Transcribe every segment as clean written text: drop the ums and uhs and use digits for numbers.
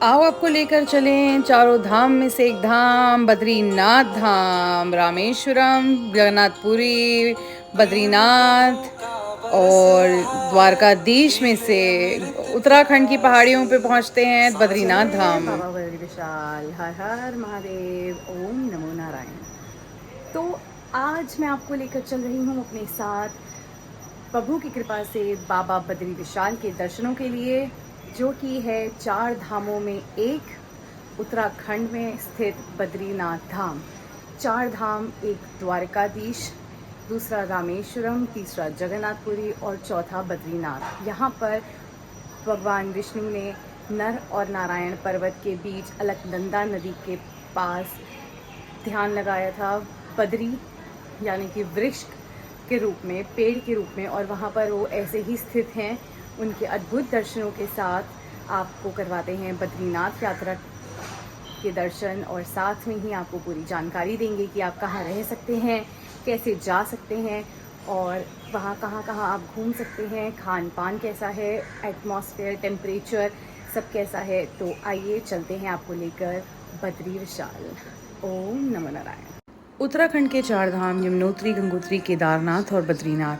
आओ आपको लेकर चलें चारों धाम में से एक धाम बद्रीनाथ धाम। रामेश्वरम, जगन्नाथपुरी, बद्रीनाथ और द्वारकाधीश में से उत्तराखंड की पहाड़ियों पे पहुंचते हैं बद्रीनाथ जय धाम। बाबा बद्री विशाल, हर हर महादेव, ओम नमो नारायण। तो आज मैं आपको लेकर चल रही हूँ अपने साथ प्रभु की कृपा से बाबा बद्री विशाल के दर्शनों के लिए, जो कि है चार धामों में एक उत्तराखंड में स्थित बद्रीनाथ धाम। चार धाम, एक द्वारकाधीश, दूसरा रामेश्वरम, तीसरा जगन्नाथपुरी और चौथा बद्रीनाथ। यहाँ पर भगवान विष्णु ने नर और नारायण पर्वत के बीच अलकनंदा नदी के पास ध्यान लगाया था, बद्री यानी कि वृक्ष के रूप में, पेड़ के रूप में, और वहाँ पर वो ऐसे ही स्थित हैं। उनके अद्भुत दर्शनों के साथ आपको करवाते हैं बद्रीनाथ यात्रा के दर्शन, और साथ में ही आपको पूरी जानकारी देंगे कि आप कहाँ रह सकते हैं, कैसे जा सकते हैं और वहाँ कहाँ कहाँ आप घूम सकते हैं, खान पान कैसा है, एटमॉस्फेयर, टेम्परेचर सब कैसा है। तो आइए चलते हैं आपको लेकर बद्री विशाल। ओम नमो नारायण। उत्तराखंड के चार धाम यमुनोत्री, गंगोत्री, केदारनाथ और बद्रीनाथ,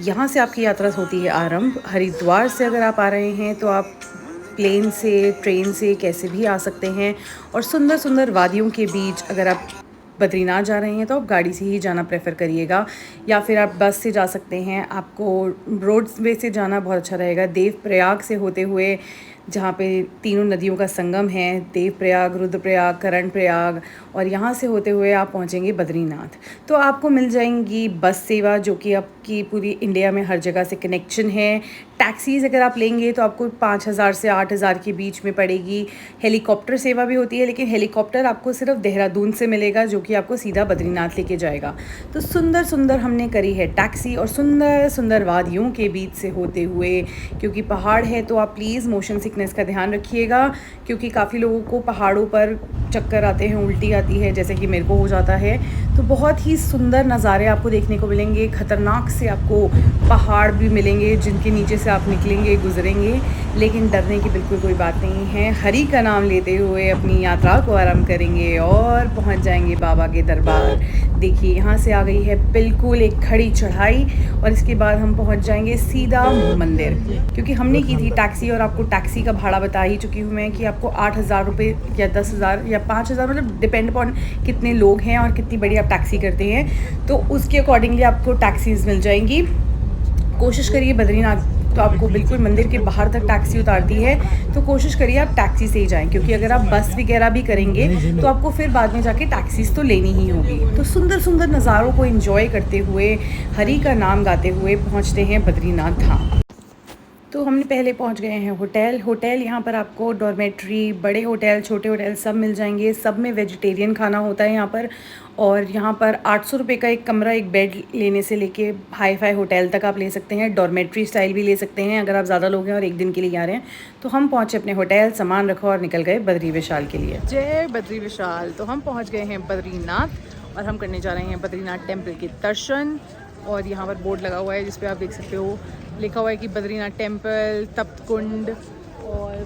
यहाँ से आपकी यात्रा होती है आरंभ। हरिद्वार से अगर आप आ रहे हैं तो आप प्लेन से, ट्रेन से, कैसे भी आ सकते हैं। और सुंदर सुंदर वादियों के बीच अगर आप बद्रीनाथ जा रहे हैं तो आप गाड़ी से ही जाना प्रेफर करिएगा, या फिर आप बस से जा सकते हैं। आपको रोड वे से जाना बहुत अच्छा रहेगा। देवप्रयाग से होते हुए, जहाँ पे तीनों नदियों का संगम है, देवप्रयाग, रुद्रप्रयाग, कर्णप्रयाग, और यहाँ से होते हुए आप पहुँचेंगे बद्रीनाथ। तो आपको मिल जाएंगी बस सेवा, जो कि आपकी पूरी इंडिया में हर जगह से कनेक्शन है। टैक्सीज़ अगर आप लेंगे तो आपको 5,000 से 8,000 के बीच में पड़ेगी। हेलीकॉप्टर सेवा भी होती है, लेकिन हेलीकॉप्टर आपको सिर्फ देहरादून से मिलेगा, जो कि आपको सीधा बद्रीनाथ लेके जाएगा। तो सुंदर सुंदर हमने करी है टैक्सी, और सुंदर सुंदर वादियों के बीच से होते हुए, क्योंकि पहाड़ है तो आप प्लीज़ मोशन सिकनेस का ध्यान रखिएगा, क्योंकि काफ़ी लोगों को पहाड़ों पर चक्कर आते हैं, उल्टी आती है, जैसे कि मेरे को हो जाता है। तो बहुत ही सुंदर नज़ारे आपको देखने को मिलेंगे। खतरनाक से आपको पहाड़ भी मिलेंगे जिनके नीचे से आप निकलेंगे, गुजरेंगे, लेकिन डरने की बिल्कुल कोई बात नहीं है। हरि का नाम लेते हुए अपनी यात्रा को आरंभ करेंगे और पहुंच जाएंगे बाबा के दरबार। देखिए, यहाँ से आ गई है बिल्कुल एक खड़ी चढ़ाई, और इसके बाद हम पहुंच जाएंगे सीधा मंदिर। क्योंकि हमने की थी टैक्सी, और आपको टैक्सी का भाड़ा बता ही चुकी हूँ मैं कि आपको 8,000 रुपये या 10,000 या 5,000, मतलब डिपेंड अपॉन कितने लोग हैं और कितनी बड़ी आप टैक्सी करते हैं, तो उसके अकॉर्डिंगली आपको टैक्सीज़ मिल जाएंगी। कोशिश करिए, बद्रीनाथ तो आपको बिल्कुल मंदिर के बाहर तक टैक्सी उतारती है, तो कोशिश करिए आप टैक्सी से ही जाएं, क्योंकि अगर आप बस वगैरह भी करेंगे तो आपको फिर बाद में जाके टैक्सीज तो लेनी ही होगी। तो सुंदर सुंदर नज़ारों को एंजॉय करते हुए, हरि का नाम गाते हुए पहुंचते हैं बद्रीनाथ धाम। तो हमने पहले पहुंच गए हैं होटल। यहाँ पर आपको डॉर्मेट्री, बड़े होटल, छोटे होटल सब मिल जाएंगे। सब में वेजिटेरियन खाना होता है यहाँ पर, और यहाँ पर 800 रुपये का एक कमरा, एक बेड लेने से लेके हाई फाई होटल तक आप ले सकते हैं। डॉर्मेट्री स्टाइल भी ले सकते हैं अगर आप ज़्यादा लोग हैं और एक दिन के लिए आ रहे हैं। तो हम पहुँचे अपने होटल, सामान रखा और निकल गए बद्री विशाल के लिए। जय बद्री विशाल। तो हम पहुँच गए हैं बद्रीनाथ, और हम करने जा रहे हैं बद्रीनाथ टेम्पल के दर्शन। और यहाँ पर बोर्ड लगा हुआ है जिस पे आप देख सकते हो, लिखा हुआ है कि बद्रीनाथ टेम्पल, तप्त कुंड और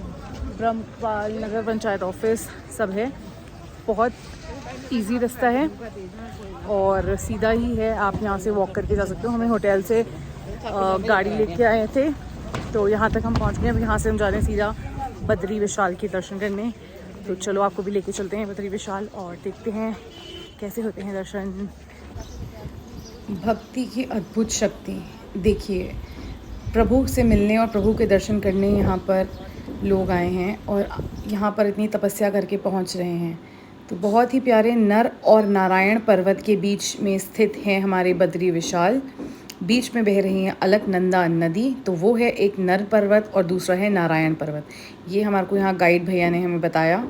ब्रह्मपाल नगर पंचायत ऑफिस सब है। बहुत इजी रास्ता है और सीधा ही है, आप यहाँ से वॉक करके जा सकते हो। हमें होटल से गाड़ी लेके आए थे, तो यहाँ तक हम पहुँच गए। अब यहाँ से हम जा रहे हैं सीधा बद्री विशाल के दर्शन करने। तो चलो आपको भी लेके चलते हैं बद्री विशाल और देखते हैं कैसे होते हैं दर्शन। भक्ति की अद्भुत शक्ति देखिए, प्रभु से मिलने और प्रभु के दर्शन करने यहाँ पर लोग आए हैं, और यहाँ पर इतनी तपस्या करके पहुँच रहे हैं। तो बहुत ही प्यारे नर और नारायण पर्वत के बीच में स्थित है हमारे बद्री विशाल। बीच में बह रही है अलकनंदा नदी, तो वो है एक नर पर्वत और दूसरा है नारायण पर्वत। ये हमारे को यहाँ गाइड भैया ने हमें बताया।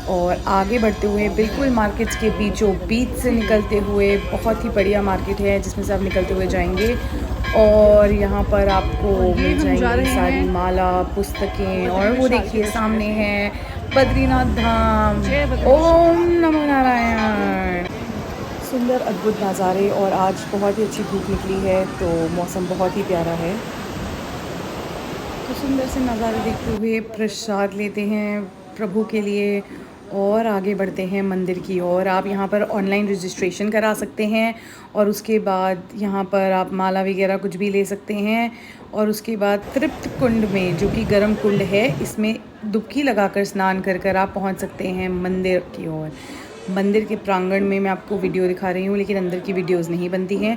और आगे बढ़ते हुए बिल्कुल मार्केट्स के बीचों बीच से निकलते हुए, बहुत ही बढ़िया मार्केट है जिसमें से आप निकलते हुए जाएंगे, और यहाँ पर आपको मिल जाएंगी सारी माला, पुस्तकें, और वो देखिए सामने है बद्रीनाथ धाम। ओम नमो नारायण। सुंदर अद्भुत नज़ारे, और आज बहुत ही अच्छी धूप निकली है, तो मौसम बहुत ही प्यारा है। तो सुंदर से नज़ारे देखते हुए प्रसाद लेते हैं, प्रभु के लिए और आगे बढ़ते हैं मंदिर की ओर। आप यहाँ पर ऑनलाइन रजिस्ट्रेशन करा सकते हैं और उसके बाद यहाँ पर आप माला वगैरह कुछ भी ले सकते हैं। और उसके बाद तृप्त कुंड में, जो कि गर्म कुंड है, इसमें डुबकी लगाकर स्नान कर कर आप पहुँच सकते हैं मंदिर की ओर। मंदिर के प्रांगण में मैं आपको वीडियो दिखा रही हूँ, लेकिन अंदर की वीडियोज़ नहीं बनती हैं।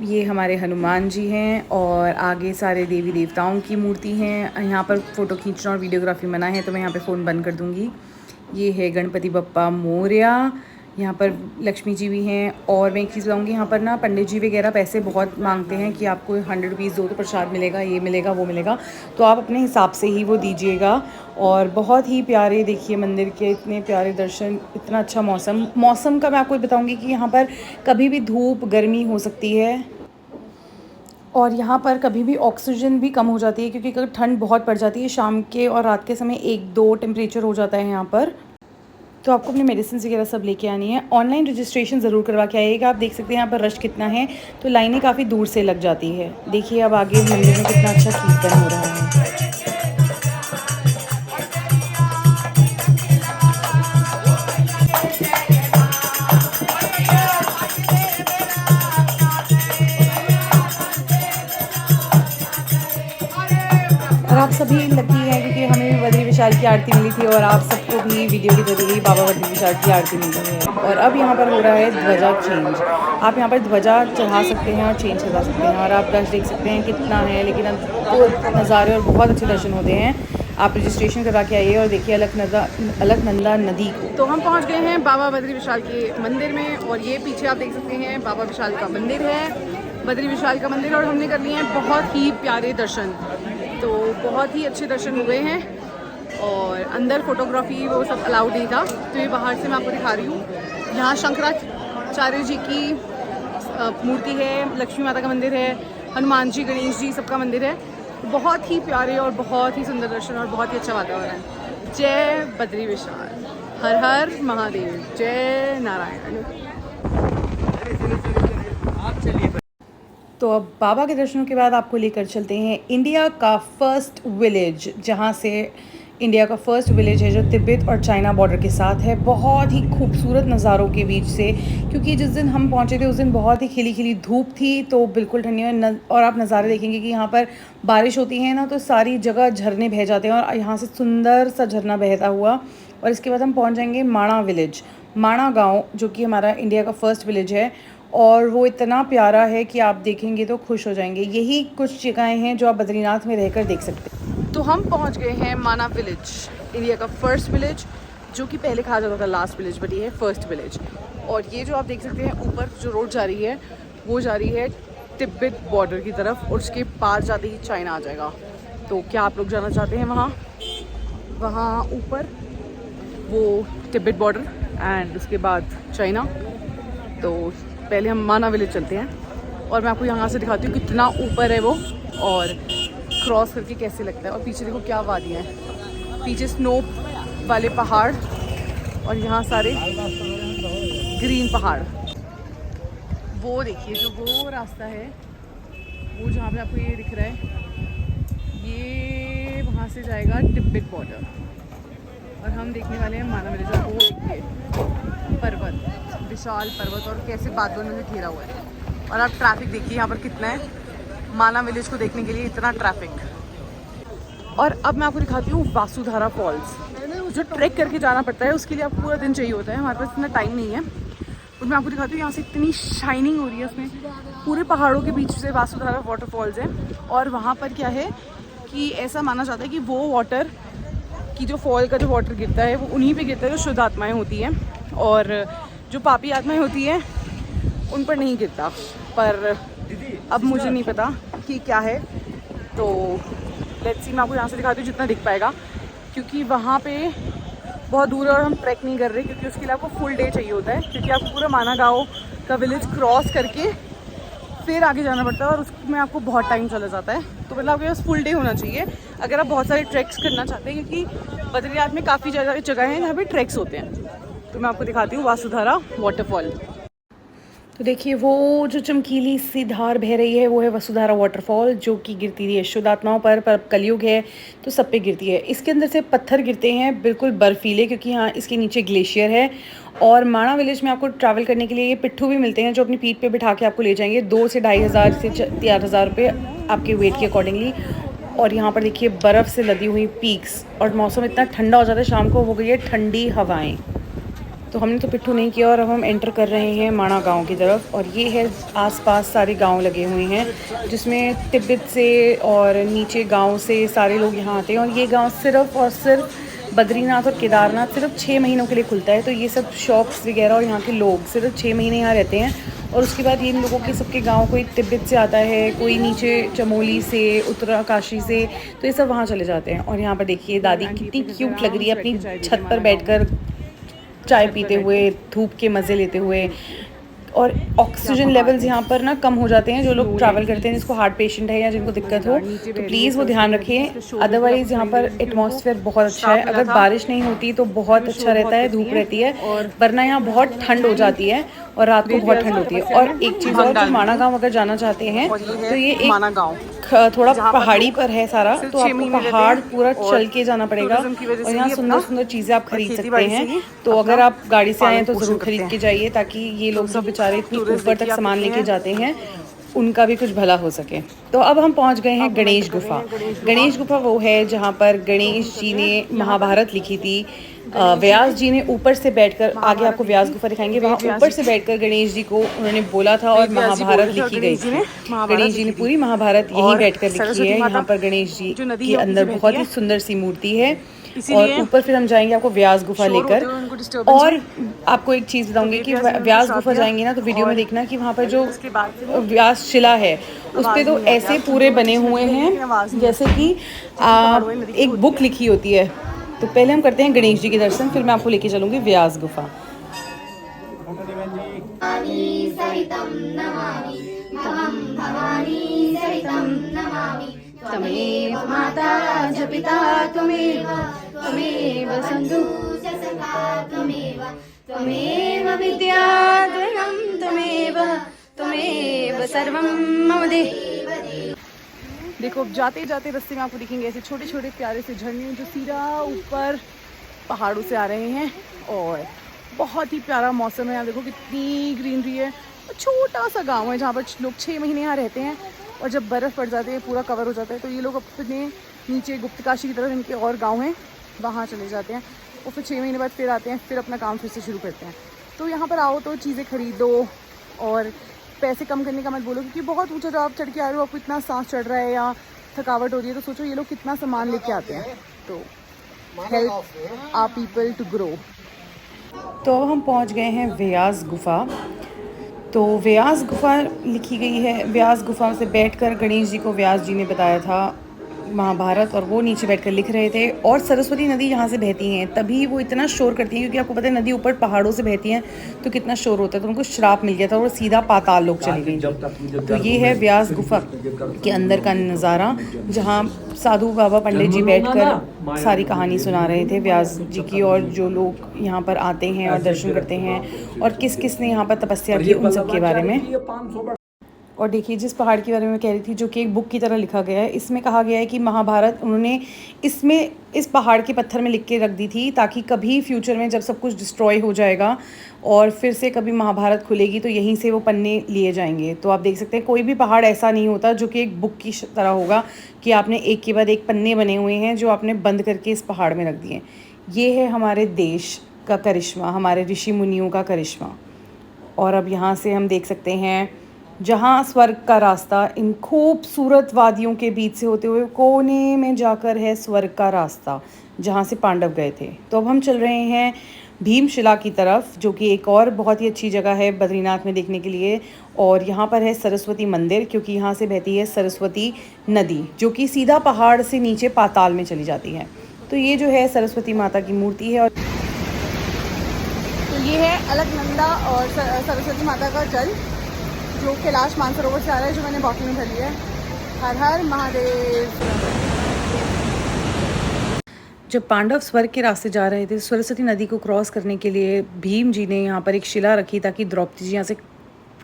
ये हमारे हनुमान जी हैं और आगे सारे देवी देवताओं की मूर्ति हैं। यहाँ पर फ़ोटो खींचना और वीडियोग्राफी मना है, तो मैं यहाँ पे फ़ोन बंद कर दूँगी। ये है गणपति बप्पा मोरया। यहाँ पर लक्ष्मी जी भी हैं। और मैं एक चीज़ बताऊँगी, यहाँ पर ना पंडित जी वगैरह पैसे बहुत मांगते हैं कि आपको 100 रुपीज़ दो तो प्रसाद मिलेगा, ये मिलेगा, वो मिलेगा, तो आप अपने हिसाब से ही वो दीजिएगा। और बहुत ही प्यारे, देखिए मंदिर के इतने प्यारे दर्शन, इतना अच्छा मौसम का मैं आपको बताऊँगी कि यहाँ पर कभी भी धूप गर्मी हो सकती है और यहाँ पर कभी भी ऑक्सीजन भी कम हो जाती है, क्योंकि अगर ठंड बहुत पड़ जाती है शाम के और रात के समय 1-2 टेम्परेचर हो जाता है यहाँ पर। तो आपको अपनी मेडिसिन वगैरह सब लेके आनी है। ऑनलाइन रजिस्ट्रेशन ज़रूर करवा के आइएगा। आप देख सकते हैं यहाँ पर रश कितना है, तो लाइनें काफ़ी दूर से लग जाती है। देखिए अब आगे मंदिर में कितना अच्छा कीर्तन हो रहा है। और आप सभी लकी हैं, क्योंकि हमें भी बद्री विशाल की आरती मिली थी और आप सबको भी वीडियो के जरिए ही बाबा बद्री विशाल की आरती मिली है। और अब यहाँ पर हो रहा है ध्वजा चेंज। आप यहाँ पर ध्वजा चढ़ा सकते हैं और चेंज करवा सकते हैं। और आप रश देख सकते हैं कितना है, लेकिन अब तो नज़ारे और बहुत अच्छे दर्शन होते हैं। आप रजिस्ट्रेशन करवा के आइए और देखिए अलकनंदा नदी को। तो हम पहुंच गए हैं बाबा बद्री विशाल के मंदिर में, और ये पीछे आप देख सकते हैं बाबा विशाल का मंदिर है, बद्री विशाल का मंदिर। और हमने कर लिए हैं बहुत ही प्यारे दर्शन, तो बहुत ही अच्छे दर्शन हुए हैं। और अंदर फोटोग्राफी वो सब अलाउड नहीं था, तो ये बाहर से मैं आपको दिखा रही हूँ। यहाँ शंकराचार्य जी की मूर्ति है, लक्ष्मी माता का मंदिर है, हनुमान जी, गणेश जी, सबका मंदिर है। बहुत ही प्यारे और बहुत ही सुंदर दर्शन और बहुत ही अच्छा वातावरण। जय बद्री विशाल, हर हर महादेव, जय नारायण। तो अब बाबा के दर्शनों के बाद आपको लेकर चलते हैं इंडिया का फर्स्ट विलेज, जहाँ से इंडिया का फर्स्ट विलेज है जो तिब्बत और चाइना बॉर्डर के साथ है। बहुत ही खूबसूरत नज़ारों के बीच से, क्योंकि जिस दिन हम पहुँचे थे उस दिन बहुत ही खिली खिली धूप थी, तो बिल्कुल ठंडी है। और आप नज़ारे देखेंगे कि यहाँ पर बारिश होती है ना, तो सारी जगह झरने बह जाते हैं और यहाँ से सुंदर सा झरना बहता हुआ। और इसके बाद हम पहुँच जाएंगे माणा विलेज, माणा गाँव, जो कि हमारा इंडिया का फर्स्ट विलेज है। और वो इतना प्यारा है कि आप देखेंगे तो खुश हो जाएंगे। यही कुछ जगहें हैं जो आप बद्रीनाथ में रहकर देख सकते हैं। तो हम पहुंच गए हैं माना विलेज, इंडिया का फर्स्ट विलेज, जो कि पहले कहा जाता था लास्ट विलेज, बट ये है फर्स्ट विलेज। और ये जो आप देख सकते हैं ऊपर जो रोड जा रही है, वो जा रही है तिब्बत बॉर्डर की तरफ, और उसके पार जाते ही चाइना आ जाएगा। तो क्या आप लोग जाना चाहते हैं वहाँ ऊपर वो तिब्बत बॉर्डर एंड उसके बाद चाइना? तो पहले हम माना विलेज चलते हैं और मैं आपको यहाँ से दिखाती हूँ कितना ऊपर है वो, और क्रॉस करके कैसे लगता है। और पीछे देखो क्या वादियाँ हैं, पीछे स्नो वाले पहाड़ और यहाँ सारे ग्रीन पहाड़। वो देखिए जो वो रास्ता है, वो जहाँ पे आपको ये दिख रहा है, ये वहाँ से जाएगा तिब्बत बॉर्डर। और हम देखने वाले हैं माना विलेज। वो देखिए पर्वत, विशाल पर्वत, और कैसे बादलों में घिरा हुआ है। और आप ट्रैफिक देखिए यहाँ पर कितना है, माना विलेज को देखने के लिए इतना ट्रैफिक। और अब मैं आपको दिखाती हूँ वासुधारा फॉल्स, जो ट्रैक करके जाना पड़ता है, उसके लिए आपको पूरा दिन चाहिए होता है, हमारे पास इतना टाइम नहीं है। और मैं आपको दिखाती हूँ यहाँ से इतनी शाइनिंग हो रही है, उसमें पूरे पहाड़ों के बीच से वासुधारा वाटरफॉल्स है। और वहाँ पर क्या है कि ऐसा माना जाता है कि वो वाटर की जो फॉल का जो वाटर गिरता है, वो उन्हीं पे गिरता है जो शुद्ध आत्माएँ होती हैं, और जो पापी आत्माएँ होती हैं उन पर नहीं गिरता। पर अब मुझे नहीं पता कि क्या है, तो लेट्स सी। मैं आपको यहाँ से दिखाती हूँ जितना दिख पाएगा, क्योंकि वहाँ पे बहुत दूर है और हम ट्रैक नहीं कर रहे, क्योंकि उसके लिए आपको फुल डे चाहिए होता है, क्योंकि आपको पूरा माना गाँव का विलेज क्रॉस करके फिर आगे जाना पड़ता है, और उसमें आपको बहुत टाइम चला जाता है। तो मतलब आपके पास फुल डे होना चाहिए अगर आप बहुत सारे ट्रैक्स करना चाहते हैं, क्योंकि बद्रीनाथ में काफ़ी जगह हैं जहाँ पे ट्रैक्स होते हैं। तो मैं आपको दिखाती हूँ वासुधारा वाटरफॉल। तो देखिए वो जो चमकीली सी धार बह रही है वो है वसुधारा वाटरफॉल, जो कि गिरती रही है शुद्धात्माओं पर अब कलयुग है तो सब पे गिरती है। इसके अंदर से पत्थर गिरते हैं बिल्कुल बर्फीले, क्योंकि यहाँ इसके नीचे ग्लेशियर है। और माणा विलेज में आपको ट्रैवल करने के लिए ये पिट्ठू भी मिलते हैं जो अपनी पीठ पे बिठा के आपको ले जाएंगे। 2 से 2,500 से 4,000 रुपये आपके वेट के अकॉर्डिंगली। और यहाँ पर देखिए बर्फ़ से लदी हुई पीक्स, और मौसम इतना ठंडा हो जाता है, शाम को हो गई है ठंडी हवाएं। तो हमने तो पिट्ठू नहीं किया और अब हम एंटर कर रहे हैं माणा गांव की तरफ। और ये है आसपास सारे गांव लगे हुए हैं, जिसमें तिब्बत से और नीचे गांव से सारे लोग यहाँ आते हैं। और ये गांव सिर्फ़ और सिर्फ बद्रीनाथ और केदारनाथ सिर्फ 6 महीनों के लिए खुलता है। तो ये सब शॉप्स वगैरह और यहाँ के लोग सिर्फ 6 महीने यहाँ रहते हैं। और उसके बाद इन लोगों के सबके गांव कोई तिब्बत से आता है, कोई नीचे चमोली से, उत्तराकाशी से, तो ये सब वहाँ चले जाते हैं। और यहाँ पर देखिए दादी कितनी क्यूट लग रही है अपनी छत पर बैठकर चाय पीते हुए, धूप के मज़े लेते हुए। और ऑक्सीजन लेवल्स यहाँ पर ना कम हो जाते हैं। जो लोग ट्रैवल करते हैं, जिसको हार्ट पेशेंट है या जिनको दिक्कत हो, तो प्लीज़ वो ध्यान रखें। अदरवाइज़ यहाँ पर एटमॉस्फेयर बहुत अच्छा है। अगर बारिश नहीं होती तो बहुत अच्छा रहता है, धूप रहती है, वरना यहाँ बहुत ठंड हो जाती है और रात को बहुत ठंड होती है। और एक चीज़ और, जो माणा गाँव अगर जाना चाहते हैं तो ये एक थोड़ा पहाड़ी पर है सारा, तो आपको पहाड़ पूरा चल के जाना पड़ेगा। और यहाँ सुंदर सुंदर चीज़ें आप खरीद सकते हैं। तो अगर आप गाड़ी से आए हैं तो ज़रूर खरीद के जाइए, ताकि ये लोग सब बेचारे इतनी ऊपर तक सामान लेके जाते हैं, उनका भी कुछ भला हो सके। तो अब हम पहुंच गए हैं गणेश गुफा। गणेश गुफा वो है जहाँ पर गणेश जी ने महाभारत लिखी थी। व्यास जी ने ऊपर से बैठकर, आगे आपको व्यास गुफा दिखाएंगे, वहाँ ऊपर से बैठकर गणेश जी को उन्होंने बोला था और महाभारत लिखी गई थी। गणेश जी ने पूरी महाभारत यहीं बैठकर लिखी है। यहाँ पर गणेश जी के अंदर बहुत ही सुंदर सी मूर्ति है। और ऊपर फिर हम जाएंगे आपको व्यास गुफा लेकर। और आपको एक चीज़ बताऊंगी कि व्यास गुफा जाएंगे ना तो वीडियो में देखना कि वहाँ पर जो व्यास शिला है उस पर तो ऐसे पूरे बने हुए हैं जैसे कि एक बुक लिखी होती है। तो पहले हम करते हैं गणेश जी के दर्शन, फिर मैं आपको लेके चलूँगी व्यास गुफा। त्वमेव माता च पिता त्वमेव, त्वमेव बन्धुः च सखा त्वमेव, त्वमेव विद्या द्वयं त्वमेव, त्वमेव सर्वं मम देहि। देखो अब जाते जाते रास्ते में आपको दिखेंगे ऐसे छोटे छोटे प्यारे से झरने जो सीधा ऊपर पहाड़ों से आ रहे हैं। और बहुत ही प्यारा मौसम है। यहाँ देखो कितनी ग्रीनरी है। और छोटा सा गांव है जहाँ पर लोग 6 महीने यहाँ रहते हैं। और जब बर्फ़ पड़ जाती है, पूरा कवर हो जाता है, तो ये लोग अपने नीचे गुप्तकाशी की तरफ, इनके और गांव हैं, वहाँ चले जाते हैं। और फिर 6 महीने बाद फिर आते हैं, फिर अपना काम फिर से शुरू करते हैं। तो यहाँ पर आओ तो चीज़ें खरीदो और पैसे कम करने का मत बोलो, क्योंकि बहुत ऊँचा जब आप चढ़ के आ रहे हो, आपको इतना सांस चढ़ रहा है या थकावट हो रही है, तो सोचो ये लोग कितना सामान लेके आते हैं। तो help our people to grow. तो हम पहुंच गए हैं व्यास गुफा। तो व्यास गुफा लिखी गई है। व्यास गुफा से बैठकर गणेश जी को व्यास जी ने बताया था महाभारत, और वो नीचे बैठकर लिख रहे थे। और सरस्वती नदी यहाँ से बहती हैं, तभी वो इतना शोर करती हैं, क्योंकि आपको पता है नदी ऊपर पहाड़ों से बहती हैं तो कितना शोर होता है। तो उनको श्राप मिल गया था और वो सीधा पाताल लोक चली गई। तो ये है व्यास गुफा के अंदर का नज़ारा, जहाँ साधु बाबा पंडित जी बैठकर सारी कहानी सुना रहे थे व्यास जी की। और जो लोग यहाँ पर आते हैं और दर्शन करते हैं और किस किस ने यहाँ पर तपस्या की, उन सब के बारे में। और देखिए जिस पहाड़ के बारे में कह रही थी, जो कि एक बुक की तरह लिखा गया है, इसमें कहा गया है कि महाभारत उन्होंने इसमें इस पहाड़ के पत्थर में लिख के रख दी थी, ताकि कभी फ्यूचर में जब सब कुछ डिस्ट्रॉय हो जाएगा और फिर से कभी महाभारत खुलेगी तो यहीं से वो पन्ने लिए जाएंगे। तो आप देख सकते हैं कोई भी पहाड़ ऐसा नहीं होता जो कि एक बुक की तरह होगा कि आपने एक के बाद एक पन्ने बने हुए हैं जो आपने बंद करके इस पहाड़ में रख दिए। ये है हमारे देश का करिश्मा, हमारे ऋषि मुनियों का करिश्मा। और अब यहाँ से हम देख सकते हैं जहाँ स्वर्ग का रास्ता इन खूबसूरत वादियों के बीच से होते हुए कोने में जाकर है स्वर्ग का रास्ता, जहाँ से पांडव गए थे। तो अब हम चल रहे हैं भीमशिला की तरफ, जो कि एक और बहुत ही अच्छी जगह है बद्रीनाथ में देखने के लिए। और यहाँ पर है सरस्वती मंदिर, क्योंकि यहाँ से बहती है सरस्वती नदी, जो कि सीधा पहाड़ से नीचे पाताल में चली जाती है। तो ये जो है सरस्वती माता की मूर्ति है। और तो ये है अलकनंदा और सरस्वती माता का जल, जो कैलाश मानसरोवर से आ रहा है, जो मैंने बॉटल में भर लिया है। हर हर महादेव। जब पांडव स्वर्ग के रास्ते जा रहे थे, सरस्वती नदी को क्रॉस करने के लिए भीम जी ने यहाँ पर एक शिला रखी ताकि द्रौपदी जी यहाँ से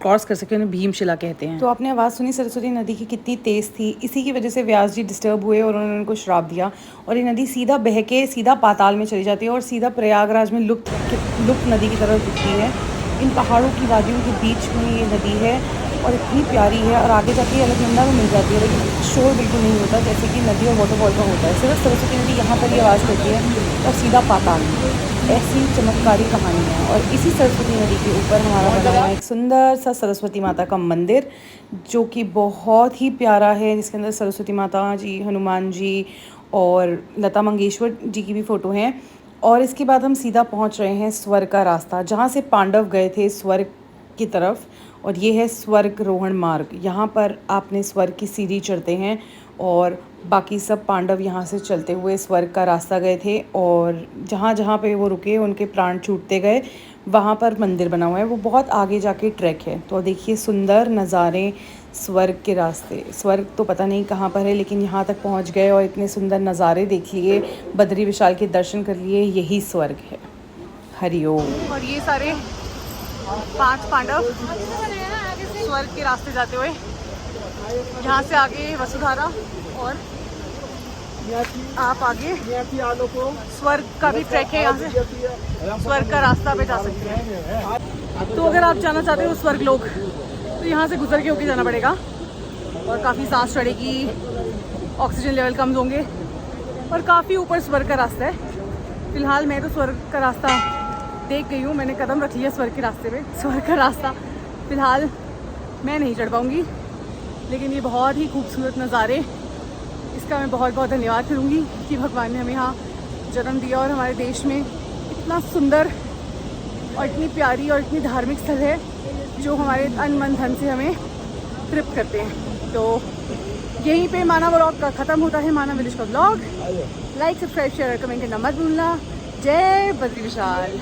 क्रॉस कर सके, उन्हें भीमशिला कहते हैं। तो आपने आवाज़ सुनी सरस्वती नदी की कितनी तेज़ थी। इसी की वजह से व्यास जी डिस्टर्ब हुए और उन्होंने उनको श्राप दिया और ये नदी सीधा बह के सीधा पाताल में चली जाती है और सीधा प्रयागराज में लुप्त नदी की तरफ दिखती है। इन पहाड़ों की वादियों के बीच में ये नदी है और इतनी प्यारी है और आगे जाके अलकनंदा में मिल जाती है, लेकिन शोर बिल्कुल नहीं होता जैसे कि नदी और वाटरफॉल का होता है। सिर्फ सरस्वती नदी यहाँ पर ही आवाज़ करती है और सीधा पाताल में। ऐसी चमत्कारी कहानी है। और इसी सरस्वती नदी के ऊपर हमारा बना हुआ एक सुंदर सा सरस्वती माता का मंदिर जो कि बहुत ही प्यारा है, जिसके अंदर सरस्वती माता जी, हनुमान जी और लता मंगेशकर जी की भी फ़ोटो हैं। और इसके बाद हम सीधा पहुंच रहे हैं स्वर्ग का रास्ता, जहां से पांडव गए थे स्वर्ग की तरफ, और ये है स्वर्ग रोहण मार्ग। यहाँ पर आपने स्वर्ग की सीढ़ी चढ़ते हैं और बाकी सब पांडव यहाँ से चलते हुए स्वर्ग का रास्ता गए थे और जहाँ जहाँ पे वो रुके उनके प्राण छूटते गए। वहाँ पर मंदिर बना हुआ है, वो बहुत आगे जाके ट्रैक है। तो देखिए सुंदर नज़ारे स्वर्ग के रास्ते। स्वर्ग तो पता नहीं कहाँ पर है, लेकिन यहाँ तक पहुँच गए और इतने सुंदर नज़ारे देख लिए, बद्री विशाल के दर्शन कर लिए। यही स्वर्ग है। हरिओम। और ये सारे 5 पांडव स्वर्ग के रास्ते जाते हुए, यहाँ से आगे वसुधारा और आप आगे स्वर्ग का भी ट्रैक है। यहाँ से स्वर्ग का रास्ता पे जा सकते हैं। तो अगर आप जाना चाहते हो स्वर्ग लोग तो यहाँ से गुजर के होके जाना पड़ेगा और काफ़ी सांस चढ़ेगी, ऑक्सीजन लेवल कम होंगे और काफ़ी ऊपर स्वर्ग का रास्ता है। फिलहाल मैं तो स्वर्ग का रास्ता देख गई हूँ, मैंने कदम रख लिया स्वर्ग के रास्ते पे। स्वर्ग का रास्ता फ़िलहाल मैं नहीं चढ़ पाऊँगी, लेकिन ये बहुत ही खूबसूरत नज़ारे, इसका मैं बहुत बहुत धन्यवाद करूँगी कि भगवान ने हमें यहाँ जन्म दिया और हमारे देश में इतना सुंदर और इतनी प्यारी और इतनी धार्मिक स्थल है जो हमारे तन मन धन से हमें तृप्त करते हैं। तो यहीं पे माना व्लॉग का ख़त्म होता है, माना विलेज का व्लॉग। लाइक, सब्सक्राइब, शेयर और कमेंट करना मत भूलना। जय बद्री विशाल।